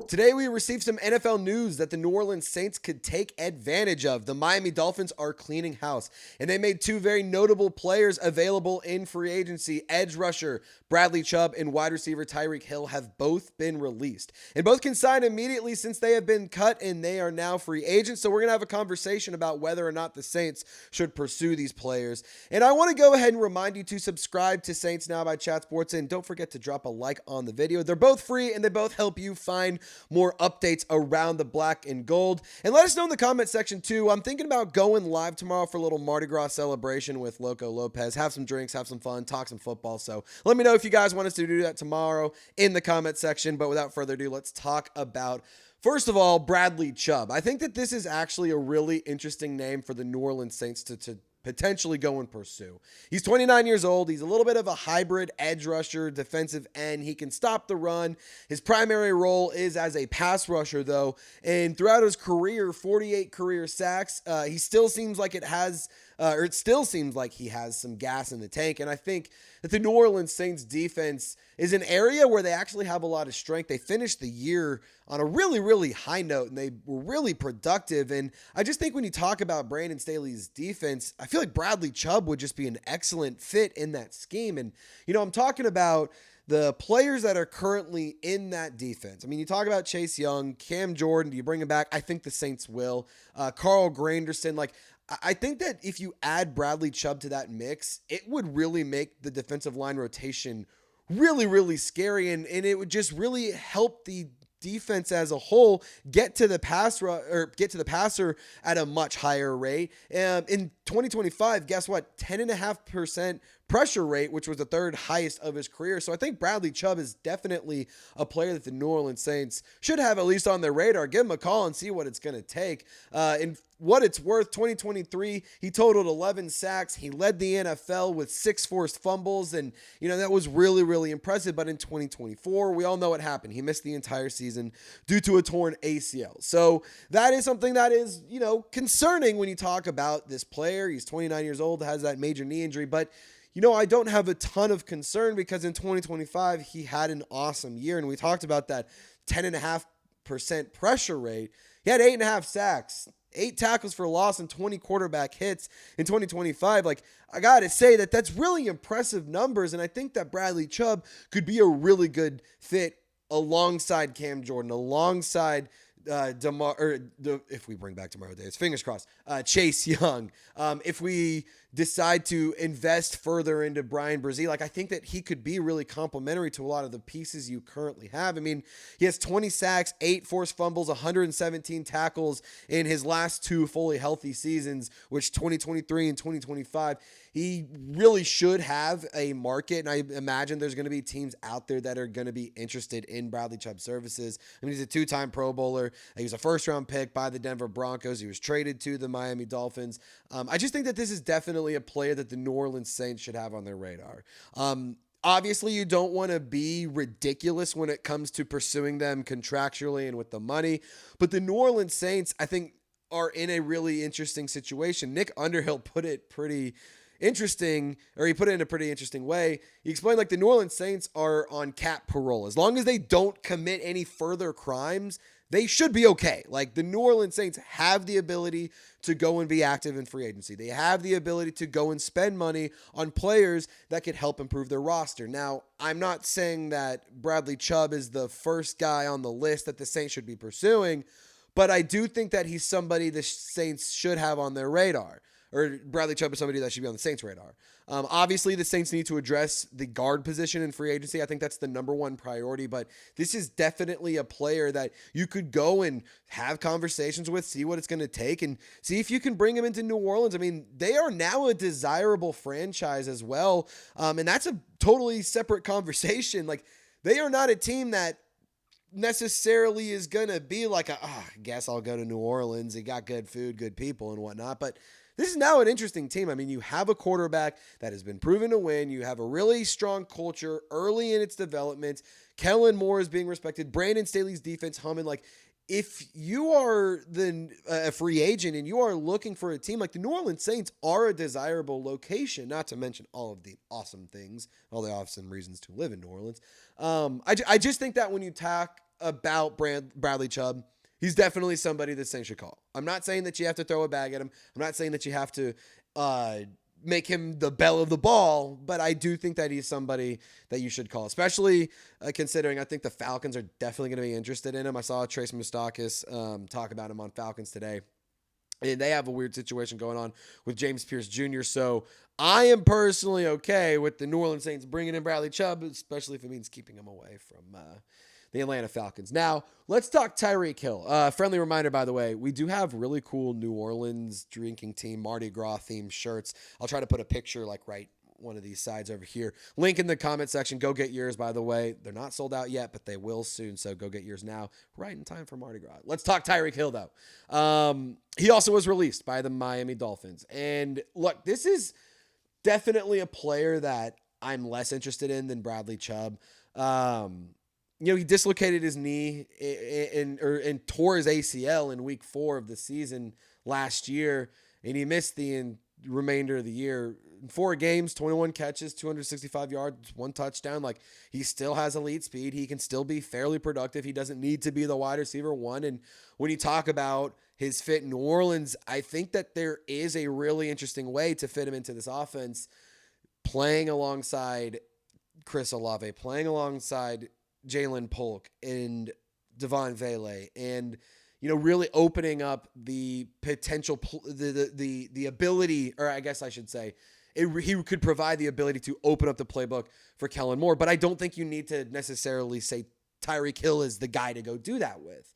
Today we received some NFL news that the New Orleans Saints could take advantage of. The Miami Dolphins are cleaning house, and they made two very notable players available in free agency. Edge rusher Bradley Chubb and wide receiver Tyreek Hill have both been released, and both can sign immediately since they have been cut and they are now free agents. So we're going to have a conversation about whether or not the Saints should pursue these players. And I want to go ahead and remind you to subscribe to Saints Now by Chat Sports, and don't forget to drop a like on the video. They're both free and they both help you find more updates around the black and gold. And let us know in the comment section too. I'm thinking about going live tomorrow for a little Mardi Gras celebration with Loco Lopez. Have some drinks, have some fun, talk some football. So let me know if you guys want us to do that tomorrow in the comment section. But without further ado, let's talk about, first of all, Bradley Chubb. I think that this is actually a really interesting name for the New Orleans Saints to potentially go and pursue. He's 29 years old. He's a little bit of a hybrid edge rusher, defensive end. He can stop the run. His primary role is as a pass rusher, though. And throughout his career, 48 career sacks, he still seems like it still seems like he has some gas in the tank. And I think that the New Orleans Saints defense is an area where they actually have a lot of strength. They finished the year on a really, really high note, and they were really productive. And I just think when you talk about Brandon Staley's defense, I feel like Bradley Chubb would just be an excellent fit in that scheme. And, I'm talking about the players that are currently in that defense. I mean, you talk about Chase Young, Cam Jordan, do you bring him back? I think the Saints will. Carl Granderson, I think that if you add Bradley Chubb to that mix, it would really make the defensive line rotation really, really scary, and it would just really help the defense as a whole get to the passer at a much higher rate. In 2025, guess what? 10.5% pressure rate, which was the third highest of his career. So I think Bradley Chubb is definitely a player that the New Orleans Saints should have at least on their radar. Give him a call and see what it's going to take. In what it's worth, 2023, he totaled 11 sacks. He led the NFL with 6 forced fumbles, and that was really, really impressive. But in 2024, we all know what happened. He missed the entire season due to a torn ACL. So that is something that is, concerning when you talk about this player. He's 29 years old, has that major knee injury, but I don't have a ton of concern because in 2025, he had an awesome year. And we talked about that 10.5% pressure rate. He had 8.5 sacks, 8 tackles for loss, and 20 quarterback hits in 2025. I got to say that's really impressive numbers. And I think that Bradley Chubb could be a really good fit alongside Cam Jordan, alongside if we bring back Tomorrow Days, fingers crossed, Chase Young. If we decide to invest further into Brian Brzee, I think that he could be really complementary to a lot of the pieces you currently have. I mean, he has 20 sacks, 8 forced fumbles, 117 tackles in his last 2 fully healthy seasons, which 2023 and 2025. He really should have a market, and I imagine there's going to be teams out there that are going to be interested in Bradley Chubb services. I mean, he's a 2-time Pro Bowler. He was a first-round pick by the Denver Broncos. He was traded to the Miami Dolphins. I just think that this is definitely a player that the New Orleans Saints should have on their radar. Obviously, you don't want to be ridiculous when it comes to pursuing them contractually and with the money, but the New Orleans Saints, I think, are in a really interesting situation. Nick Underhill put it pretty interesting, or he put it in a pretty interesting way. He explained the New Orleans Saints are on cap parole. As long as they don't commit any further crimes, they should be okay. The New Orleans Saints have the ability to go and be active in free agency. They have the ability to go and spend money on players that could help improve their roster. Now, I'm not saying that Bradley Chubb is the first guy on the list that the Saints should be pursuing, but I do think that he's somebody the Saints should have on their radar. Or Bradley Chubb is somebody that should be on the Saints' radar. Obviously, the Saints need to address the guard position in free agency. I think that's the number one priority, but this is definitely a player that you could go and have conversations with, see what it's going to take, and see if you can bring him into New Orleans. I mean, they are now a desirable franchise as well, and that's a totally separate conversation. They are not a team that necessarily is going to be I guess I'll go to New Orleans. They got good food, good people, and whatnot, but this is now an interesting team. I mean, you have a quarterback that has been proven to win. You have a really strong culture early in its development. Kellen Moore is being respected. Brandon Staley's defense humming. if you are a free agent and you are looking for a team, like the New Orleans Saints are a desirable location, not to mention all of the awesome things, all the awesome reasons to live in New Orleans. I just think that when you talk about Bradley Chubb, he's definitely somebody the Saints should call. I'm not saying that you have to throw a bag at him. I'm not saying that you have to make him the belle of the ball, but I do think that he's somebody that you should call, especially considering I think the Falcons are definitely going to be interested in him. I saw Trace Mustakis talk about him on Falcons today, and they have a weird situation going on with James Pierce Jr., so I am personally okay with the New Orleans Saints bringing in Bradley Chubb, especially if it means keeping him away from the Atlanta Falcons. Now, let's talk Tyreek Hill. Friendly reminder, by the way, we do have really cool New Orleans drinking team Mardi Gras themed shirts. I'll try to put a picture like right one of these sides over here. Link in the comment section. Go get yours, by the way. They're not sold out yet, but they will soon, so go get yours now. Right in time for Mardi Gras. Let's talk Tyreek Hill, though. He also was released by the Miami Dolphins. And look, this is definitely a player that I'm less interested in than Bradley Chubb. He dislocated his knee and tore his ACL in week 4 of the season last year, and he missed the remainder of the year. 4 games, 21 catches, 265 yards, 1 touchdown. Like, he still has elite speed. He can still be fairly productive. He doesn't need to be the wide receiver 1. And when you talk about his fit in New Orleans, I think that there is a really interesting way to fit him into this offense, playing alongside Chris Olave, playing alongside Jalen Polk and Devon Vele, and really opening up the potential, the ability, or I guess I should say, he could provide the ability to open up the playbook for Kellen Moore. But I don't think you need to necessarily say Tyreek Hill is the guy to go do that with.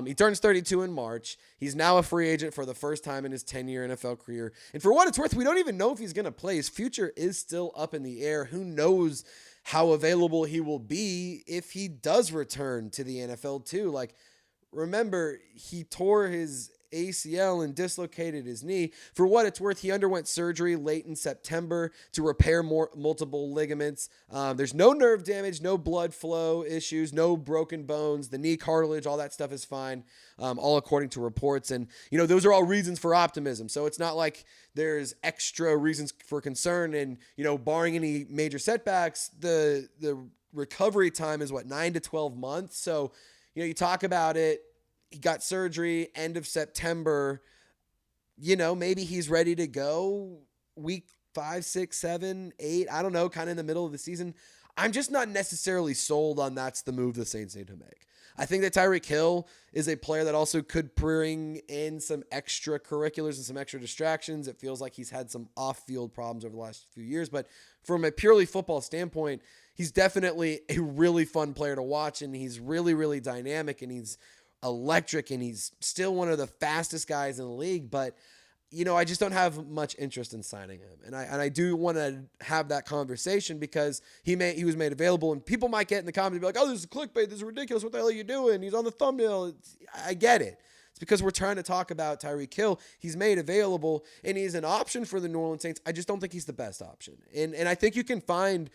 He turns 32 in March. He's now a free agent for the first time in his 10-year NFL career. And for what it's worth, we don't even know if he's going to play. His future is still up in the air. Who knows how available he will be if he does return to the NFL too. Like, remember, he tore his ACL and dislocated his knee. For what it's worth, he underwent surgery late in September to repair multiple ligaments. There's no nerve damage, no blood flow issues, no broken bones. The knee cartilage, all that stuff is fine, all according to reports. And, those are all reasons for optimism. So it's not like there's extra reasons for concern. And, barring any major setbacks, the recovery time is 9 to 12 months. So, you talk about it. He got surgery end of September. Maybe he's ready to go week 5, 6, 7, 8. I don't know, kind of in the middle of the season. I'm just not necessarily sold on that's the move the Saints need to make. I think that Tyreek Hill is a player that also could bring in some extracurriculars and some extra distractions. It feels like he's had some off-field problems over the last few years. But from a purely football standpoint, he's definitely a really fun player to watch, and he's really, really dynamic, and he's electric, and he's still one of the fastest guys in the league. But I just don't have much interest in signing him, and I do want to have that conversation because he was made available, and people might get in the comments and be like, "Oh, this is clickbait. This is ridiculous. What the hell are you doing? He's on the thumbnail." I get it. It's because we're trying to talk about Tyreek Hill. He's made available, and he's an option for the New Orleans Saints. I just don't think he's the best option, and I think you can find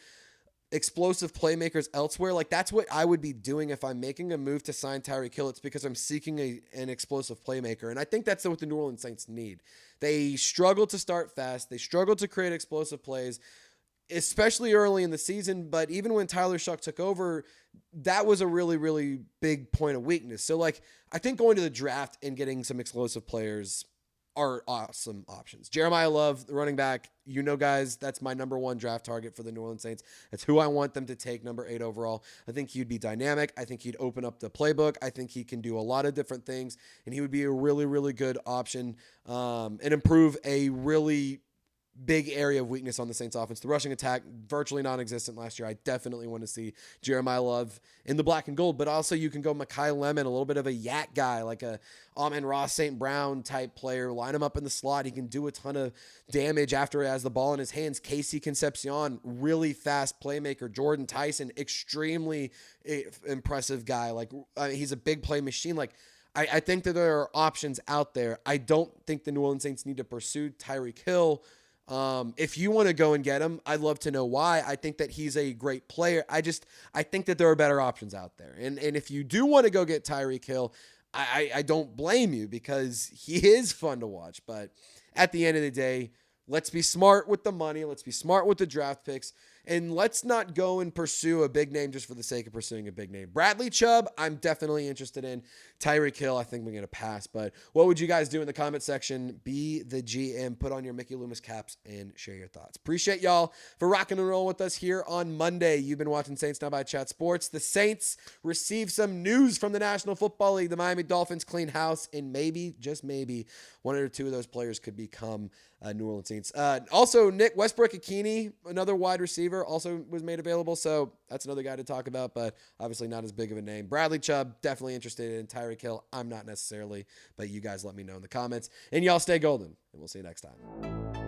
explosive playmakers elsewhere. Like, that's what I would be doing if I'm making a move to sign Tyreek Hill. It's because I'm seeking an explosive playmaker. And I think that's what the New Orleans Saints need. They struggle to start fast. They struggle to create explosive plays, especially early in the season. But even when Tyler Shuck took over, that was a really, really big point of weakness. So, I think going to the draft and getting some explosive players are awesome options. Jeremiah Love, the running back, guys, that's my number 1 draft target for the New Orleans Saints. That's who I want them to take, number 8 overall. I think he'd be dynamic. I think he'd open up the playbook. I think he can do a lot of different things, and he would be a really, really good option and improve a really big area of weakness on the Saints offense. The rushing attack, virtually non-existent last year. I definitely want to see Jeremiah Love in the black and gold, but also you can go Mekhi Lemon, a little bit of a yak guy, like a Amon-Ross St. Brown type player. Line him up in the slot. He can do a ton of damage after he has the ball in his hands. Casey Concepcion, really fast playmaker. Jordan Tyson, extremely impressive guy. He's a big play machine. I think that there are options out there. I don't think the New Orleans Saints need to pursue Tyreek Hill. If you want to go and get him, I'd love to know why. I think that he's a great player. I think that there are better options out there. And if you do want to go get Tyreek Hill, I don't blame you because he is fun to watch. But at the end of the day, let's be smart with the money. Let's be smart with the draft picks. And let's not go and pursue a big name just for the sake of pursuing a big name. Bradley Chubb, I'm definitely interested in. Tyreek Hill, I think we're going to pass. But what would you guys do in the comment section? Be the GM. Put on your Mickey Loomis caps and share your thoughts. Appreciate y'all for rocking and rolling with us here on Monday. You've been watching Saints Now by Chat Sports. The Saints received some news from the National Football League. The Miami Dolphins clean house, and maybe, just maybe, one or two of those players could become New Orleans Saints. Also, Nick Westbrook-Ikini, another wide receiver, also was made available. So that's another guy to talk about, but obviously not as big of a name. Bradley Chubb, definitely interested in. Tyreek Hill, I'm not necessarily, but you guys let me know in the comments. And y'all stay golden, and we'll see you next time.